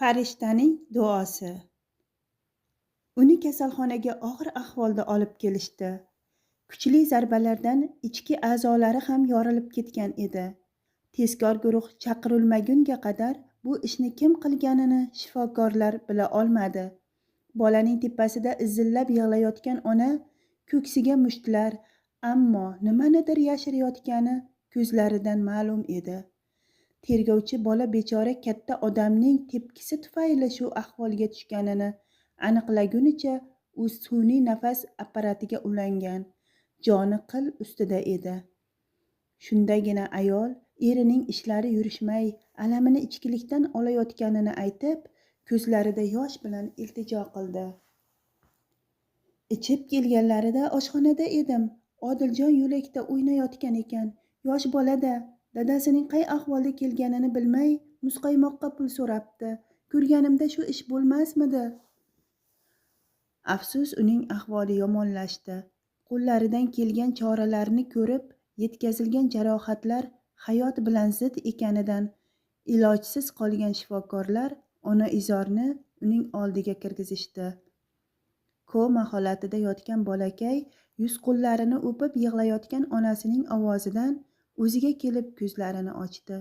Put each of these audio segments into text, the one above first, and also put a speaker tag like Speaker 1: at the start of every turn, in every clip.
Speaker 1: Farishtaning duosi. Uni kasalxonaga og'ir ahvolda olib kelishdi. Kuchli zarbalardan ichki a'zolari ham yorilib ketgan edi. Tezkor guruh chaqirilmagunga qadar bu ishni kim qilganini shifokorlar bila olmadi. Bolaning tepasida izillab yig'layotgan ona ko'ksiga mushtlar, ammo nimanidir yashirayotgani ko'zlaridan ma'lum edi. Tergovchi bola bechora katta odamning tepkisi tufayli shu ahvolga tushganini aniqlagunicha u sun'iy nafas apparatiga ulangan, joni qil ustida edi. Shundagina ayol erining ishlari yurishmay, alamini ichkilikdan olayotganini aytib, ko'zlarida yosh bilan iltijo qildi. Ichib kelganlarida oshxonada edim. Odiljon yo'lakda o'ynayotgan ekan. Yosh bola-da, dadasining qay ahvolda kelganini bilmay, muzqaymoqqa pul so'rabdi. Ko'rganimda shu ish bo'lmasmidi? Afsus, uning ahvoli yomonlashdi. Qo'llaridan kelgan choralarni ko'rib, yetkazilgan jarohatlar hayot bilan zid ekanidan ilojsiz qolgan shifokorlar onaizorni uning oldiga kirgizishdi. Koma holatida yotgan bolakay yuz-qo'llarini o'pib yig'layotgan onasining ovozidan o'ziga kelib ko'zlarini ochdi.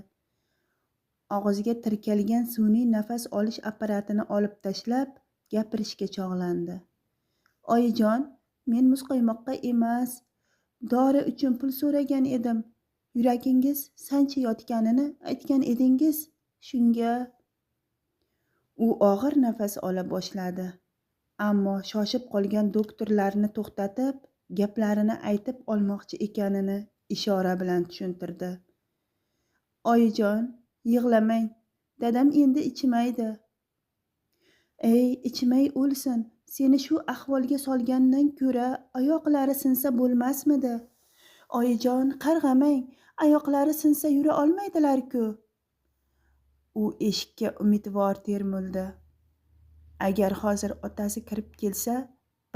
Speaker 1: Og'ziga tirkalgan sun'iy nafas olish apparatini olib tashlab, gapirishga chog'landi. Oyijon, men muzqaymoqqa emas, dori uchun pul so'ragan edim. Yuragingiz sanchayotganini aytgan edingiz, shunga. U og'ir nafas ola boshladi. Ammo shoshib qolgan doktorlarni to'xtatib, gaplarini aytib olmoqchi ekanini ishora bilan tushuntirdi. Oyijon, yig'lamang. Dadam endi ichmaydi. Ey, ichmay o'lsin. Seni shu ahvolga solgandan ko'ra oyoqlari sinsa bo'lmasmidi? Oyijon, qarg'amang. Oyoqlari sinsa yura olmaydilar-ku. U eshikka umidvor termuldi. Agar hozir otasi kirib kelsa,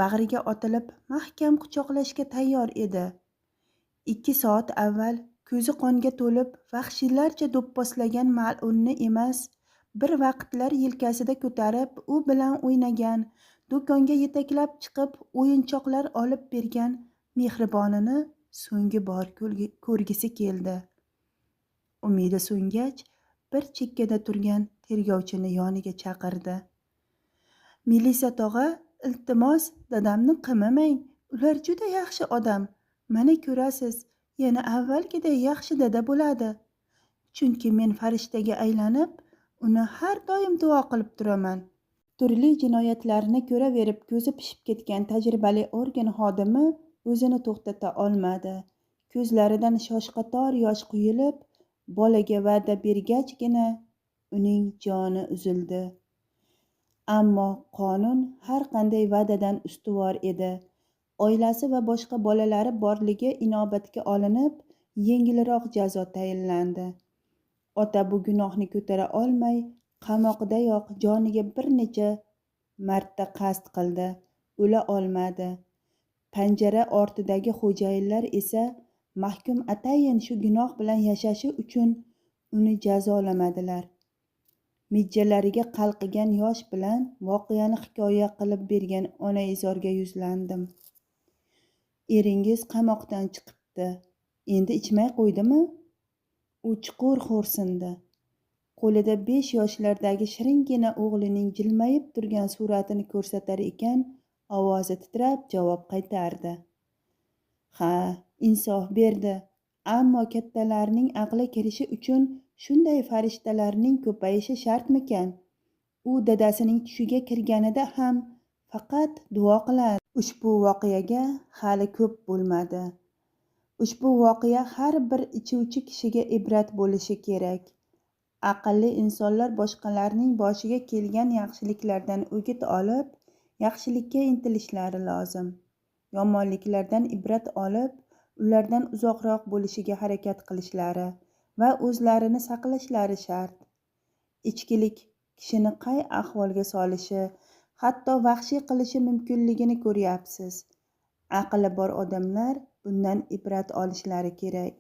Speaker 1: bag'riga otilib mahkam quchoqlashga tayyor edi. 2 soat avval ko'zi qonga to'lib vahshiylarcha do'pposlagan mal'unni emas, bir vaqtlar yelkasida ko'tarib, u bilan o'ynagan, do'konga yetaklab chiqib o'yinchoqlar olib bergan mehribonini so'nggi bor ko'rgisi keldi. Umidi so'ngach, bir chekkada turgan tergovchini yoniga chaqirdi. Milisa tog'a, iltimos, dadamni qamamang. Ular juda yaxshi odam. Mana ko'rasiz, yana avvalgiday yaxshi dada bo'ladi. Chunki men farishtaga aylanib, uni har doim duo qilib turaman. Turli jinoyatlarni ko'raverib ko'zi pishib ketgan tajribali organ xodimi o'zini to'xtata olmadi. Ko'zlaridan shoshqator yosh quyilib, bolaga va'da bergachgina uning joni uzildi. Ammo qonun har qanday va'dadan ustuvor edi. Oilasi va boshqa bolalari borligi inobatga olinib, yengilroq jazo tayinlandi. Ota bu gunohni ko'tara olmay, qamoqdayoq joniga bir necha marta qasd qildi. O'la olmadi. Panjara ortidagi xo'jayinlar esa mahkum atayin shu gunoh bilan yashashi uchun uni jazolamadilar. Mijjalariga qalqigan yosh bilan voqeani hikoya qilib bergan onaizorga yuzlandim. Eringiz qamoqdan chiqibdi. Endi ichmay qo'ydimi? U chuqur xo'rsindi. Qo'lida 5 yoshlardagi shiringina o'g'lining jilmayib turgan suratini ko'rsatar ekan, ovozi titrab javob qaytardi. Ha, insof berdi. Ammo kattalarning aqli kirishi uchun shunday farishtalarning ko'payishi shartmikan? U dadasining tushiga kirganida ham faqat duo qiladi. Ushbu voqeaga hali ko'p bo'lmadi. Ushbu voqea har bir ichuvchi kishiga ibrat bo'lishi kerak. Aqlli insonlar boshqalarning boshiga kelgan yaxshiliklardan o'git olib, yaxshilikka intilishlari lozim. Yomonliklardan ibrat olib, ulardan uzoqroq bo'lishiga harakat qilishlari va o'zlarini saqlashlari shart. Ichkilik kishini qay ahvolga solishi, hatto vahshiy qilishi mumkinligini ko'ryapsiz. Aqli bor odamlar bundan ibrat olishlari kerak.